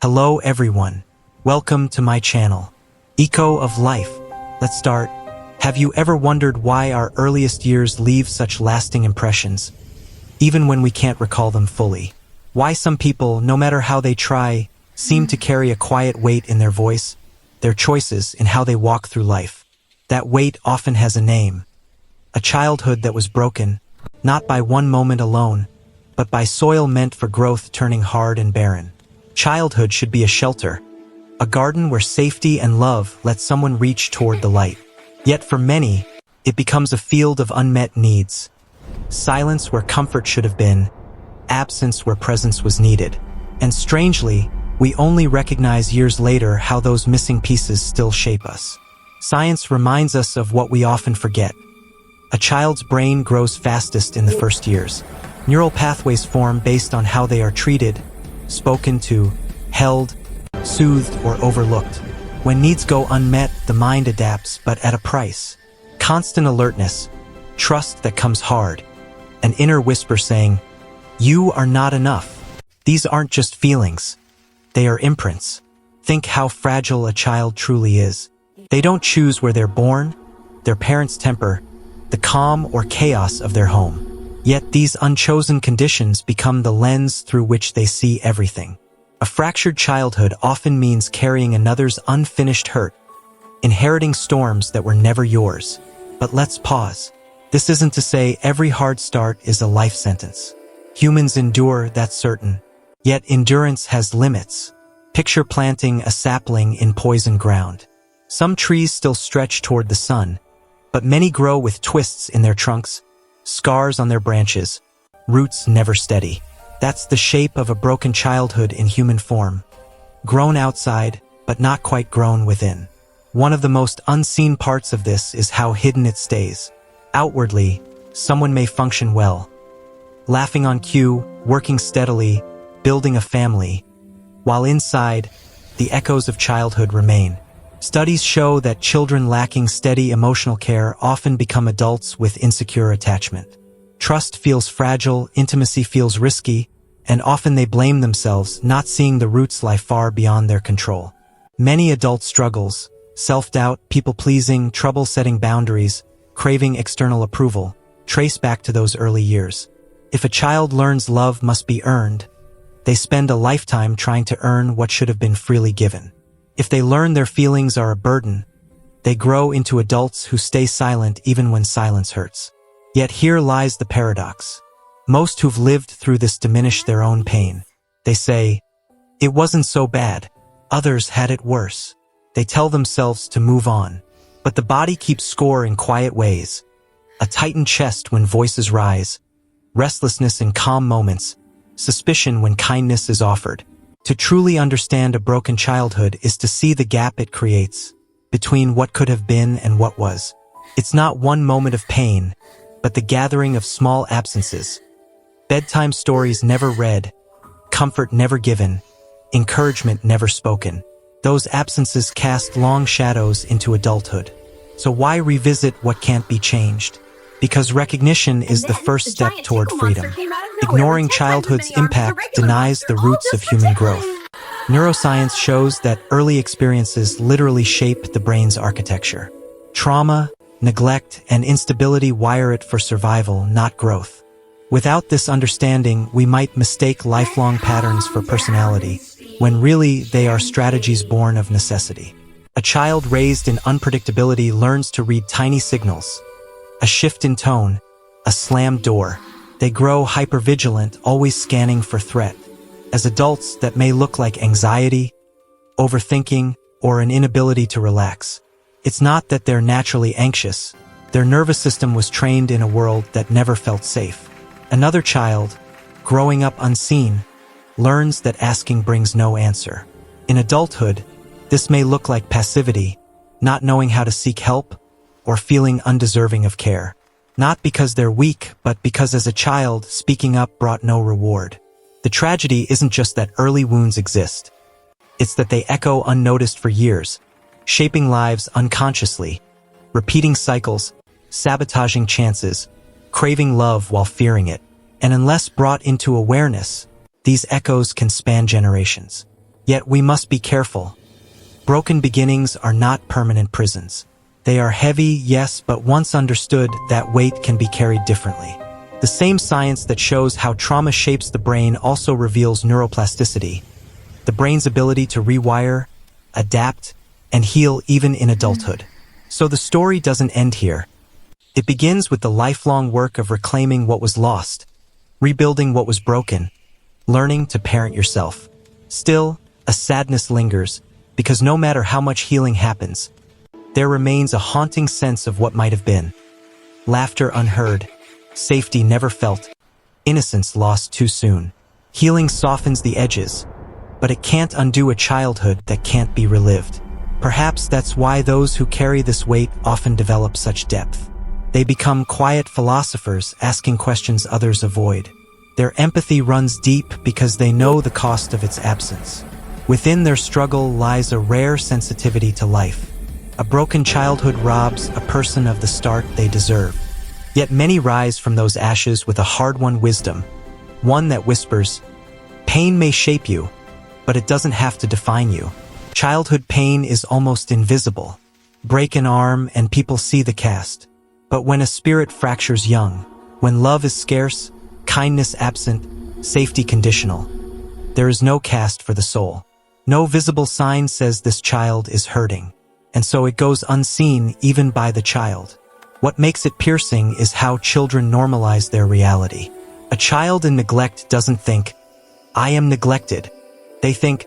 Hello everyone. Welcome to my channel, Echo of Life. Let's start. Have you ever wondered why our earliest years leave such lasting impressions, even when we can't recall them fully? Why some people, no matter how they try, seem to carry a quiet weight in their voice, their choices, in how they walk through life? That weight often has a name. A childhood that was broken, not by one moment alone, but by soil meant for growth turning hard and barren. Childhood should be a shelter, a garden where safety and love let someone reach toward the light. Yet for many, it becomes a field of unmet needs. Silence where comfort should have been, absence where presence was needed. And strangely, we only recognize years later how those missing pieces still shape us. Science reminds us of what we often forget. A child's brain grows fastest in the first years. Neural pathways form based on how they are treated, spoken to, held, soothed, or overlooked. When needs go unmet, the mind adapts, but at a price. Constant alertness, trust that comes hard, an inner whisper saying, "You are not enough." These aren't just feelings. They are imprints. Think how fragile a child truly is. They don't choose where they're born, their parents' temper, the calm or chaos of their home. Yet these unchosen conditions become the lens through which they see everything. A fractured childhood often means carrying another's unfinished hurt, inheriting storms that were never yours. But let's pause. This isn't to say every hard start is a life sentence. Humans endure, that's certain. Yet endurance has limits. Picture planting a sapling in poisoned ground. Some trees still stretch toward the sun, but many grow with twists in their trunks, scars on their branches, roots never steady. That's the shape of a broken childhood in human form. Grown outside, but not quite grown within. One of the most unseen parts of this is how hidden it stays. Outwardly, someone may function well, laughing on cue, working steadily, building a family, while inside, the echoes of childhood remain. Studies show that children lacking steady emotional care often become adults with insecure attachment. Trust feels fragile, intimacy feels risky, and often they blame themselves, not seeing the roots lie far beyond their control. Many adult struggles, self-doubt, people-pleasing, trouble setting boundaries, craving external approval, trace back to those early years. If a child learns love must be earned, they spend a lifetime trying to earn what should have been freely given. If they learn their feelings are a burden, they grow into adults who stay silent even when silence hurts. Yet here lies the paradox. Most who've lived through this diminish their own pain. They say, "It wasn't so bad. Others had it worse." They tell themselves to move on. But the body keeps score in quiet ways. A tightened chest when voices rise, restlessness in calm moments, suspicion when kindness is offered. To truly understand a broken childhood is to see the gap it creates between what could have been and what was. It's not one moment of pain, but the gathering of small absences. Bedtime stories never read, comfort never given, encouragement never spoken. Those absences cast long shadows into adulthood. So why revisit what can't be changed? Because recognition is the first step toward freedom. Ignoring childhood's impact denies the roots of human growth. Neuroscience shows that early experiences literally shape the brain's architecture. Trauma, neglect, and instability wire it for survival, not growth. Without this understanding, we might mistake lifelong patterns for personality, when really they are strategies born of necessity. A child raised in unpredictability learns to read tiny signals. A shift in tone, a slammed door. They grow hypervigilant, always scanning for threat. As adults, that may look like anxiety, overthinking, or an inability to relax. It's not that they're naturally anxious. Their nervous system was trained in a world that never felt safe. Another child, growing up unseen, learns that asking brings no answer. In adulthood, this may look like passivity, not knowing how to seek help, or feeling undeserving of care. Not because they're weak, but because as a child, speaking up brought no reward. The tragedy isn't just that early wounds exist. It's that they echo unnoticed for years, shaping lives unconsciously, repeating cycles, sabotaging chances, craving love while fearing it. And unless brought into awareness, these echoes can span generations. Yet we must be careful. Broken beginnings are not permanent prisons. They are heavy, yes, but once understood, that weight can be carried differently. The same science that shows how trauma shapes the brain also reveals neuroplasticity, the brain's ability to rewire, adapt, and heal even in adulthood. So the story doesn't end here. It begins with the lifelong work of reclaiming what was lost, rebuilding what was broken, learning to parent yourself. Still, a sadness lingers, because no matter how much healing happens, there remains a haunting sense of what might have been. Laughter unheard, safety never felt, innocence lost too soon. Healing softens the edges, but it can't undo a childhood that can't be relived. Perhaps that's why those who carry this weight often develop such depth. They become quiet philosophers asking questions others avoid. Their empathy runs deep because they know the cost of its absence. Within their struggle lies a rare sensitivity to life. A broken childhood robs a person of the start they deserve. Yet many rise from those ashes with a hard-won wisdom, one that whispers, "Pain may shape you, but it doesn't have to define you." Childhood pain is almost invisible. Break an arm and people see the cast. But when a spirit fractures young, when love is scarce, kindness absent, safety conditional, there is no cast for the soul. No visible sign says this child is hurting, and so it goes unseen even by the child. What makes it piercing is how children normalize their reality. A child in neglect doesn't think, "I am neglected." They think,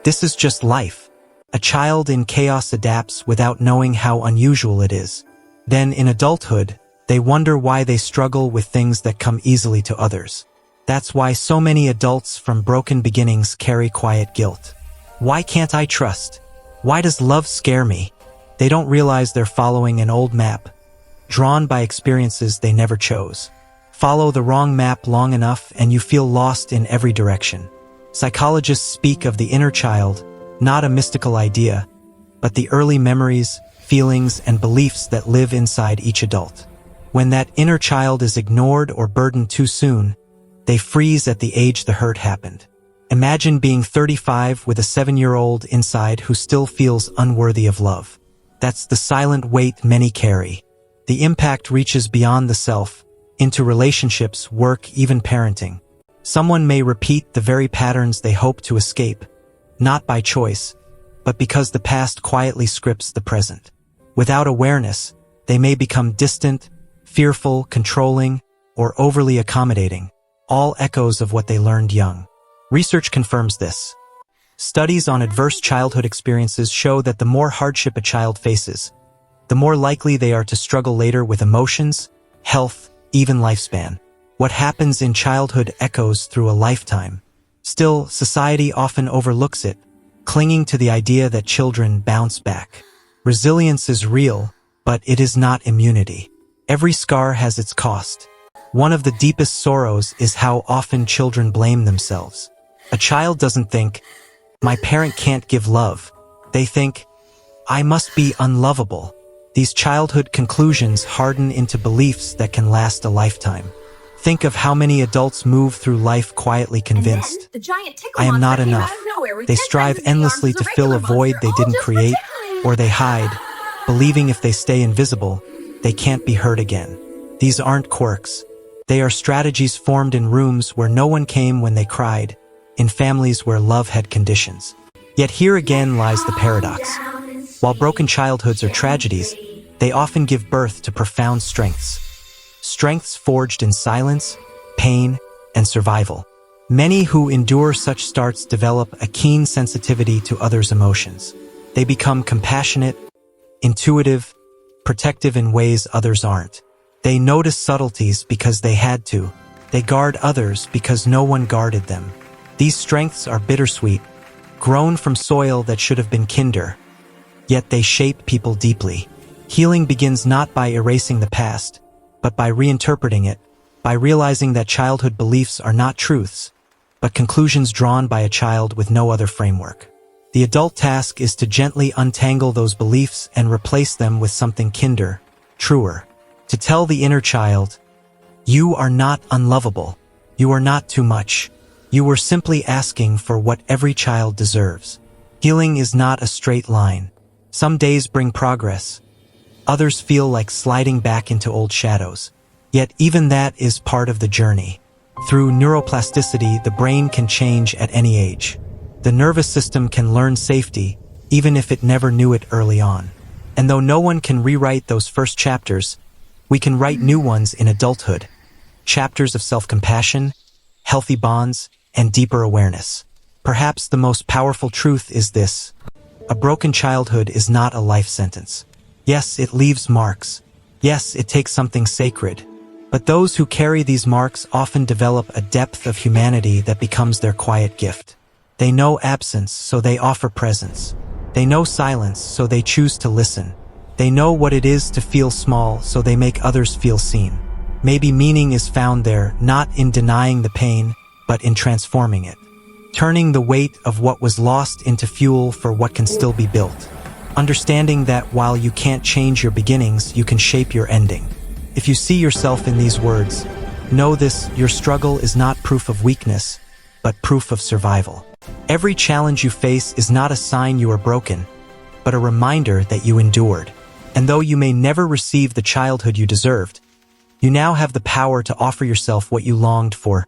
"This is just life." A child in chaos adapts without knowing how unusual it is. Then in adulthood, they wonder why they struggle with things that come easily to others. That's why so many adults from broken beginnings carry quiet guilt. Why can't I trust? Why does love scare me? They don't realize they're following an old map, drawn by experiences they never chose. Follow the wrong map long enough and you feel lost in every direction. Psychologists speak of the inner child, not a mystical idea, but the early memories, feelings, and beliefs that live inside each adult. When that inner child is ignored or burdened too soon, they freeze at the age the hurt happened. Imagine being 35 with a 7-year-old inside who still feels unworthy of love. That's the silent weight many carry. The impact reaches beyond the self, into relationships, work, even parenting. Someone may repeat the very patterns they hope to escape, not by choice, but because the past quietly scripts the present. Without awareness, they may become distant, fearful, controlling, or overly accommodating, all echoes of what they learned young. Research confirms this. Studies on adverse childhood experiences show that the more hardship a child faces, the more likely they are to struggle later with emotions, health, even lifespan. What happens in childhood echoes through a lifetime. Still, society often overlooks it, clinging to the idea that children bounce back. Resilience is real, but it is not immunity. Every scar has its cost. One of the deepest sorrows is how often children blame themselves. A child doesn't think, "My parent can't give love." They think, "I must be unlovable." These childhood conclusions harden into beliefs that can last a lifetime. Think of how many adults move through life quietly convinced, "I am not enough." They strive endlessly to fill a void they didn't create, or they hide, believing if they stay invisible, they can't be hurt again. These aren't quirks. They are strategies formed in rooms where no one came when they cried, in families where love had conditions. Yet here again lies the paradox. While broken childhoods are tragedies, they often give birth to profound strengths. Strengths forged in silence, pain, and survival. Many who endure such starts develop a keen sensitivity to others' emotions. They become compassionate, intuitive, protective in ways others aren't. They notice subtleties because they had to. They guard others because no one guarded them. These strengths are bittersweet, grown from soil that should have been kinder. Yet they shape people deeply. Healing begins not by erasing the past, but by reinterpreting it, by realizing that childhood beliefs are not truths, but conclusions drawn by a child with no other framework. The adult task is to gently untangle those beliefs and replace them with something kinder, truer. To tell the inner child, "You are not unlovable. You are not too much. You were simply asking for what every child deserves. Healing is not a straight line. Some days bring progress. Others feel like sliding back into old shadows. Yet even that is part of the journey. Through neuroplasticity, the brain can change at any age. The nervous system can learn safety, even if it never knew it early on. And though no one can rewrite those first chapters, we can write new ones in adulthood. Chapters of self-compassion, healthy bonds, and deeper awareness. Perhaps the most powerful truth is this: a broken childhood is not a life sentence. Yes, it leaves marks. Yes, it takes something sacred. But those who carry these marks often develop a depth of humanity that becomes their quiet gift. They know absence, so they offer presence. They know silence, so they choose to listen. They know what it is to feel small, so they make others feel seen. Maybe meaning is found there, not in denying the pain, but in transforming it. Turning the weight of what was lost into fuel for what can still be built. Understanding that while you can't change your beginnings, you can shape your ending. If you see yourself in these words, know this: your struggle is not proof of weakness, but proof of survival. Every challenge you face is not a sign you are broken, but a reminder that you endured. And though you may never receive the childhood you deserved, you now have the power to offer yourself what you longed for: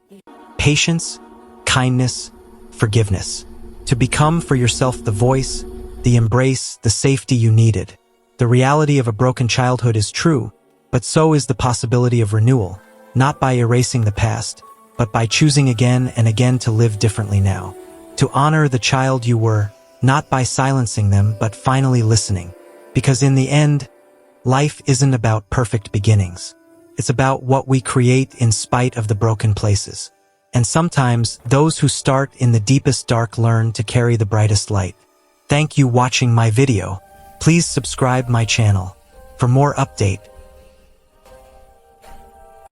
patience, kindness, forgiveness. To become for yourself the voice, the embrace, the safety you needed. The reality of a broken childhood is true, but so is the possibility of renewal, not by erasing the past, but by choosing again and again to live differently now. To honor the child you were, not by silencing them, but finally listening. Because in the end, life isn't about perfect beginnings. It's about what we create in spite of the broken places. And sometimes, those who start in the deepest dark learn to carry the brightest light. Thank you for watching my video. Please subscribe my channel for more update.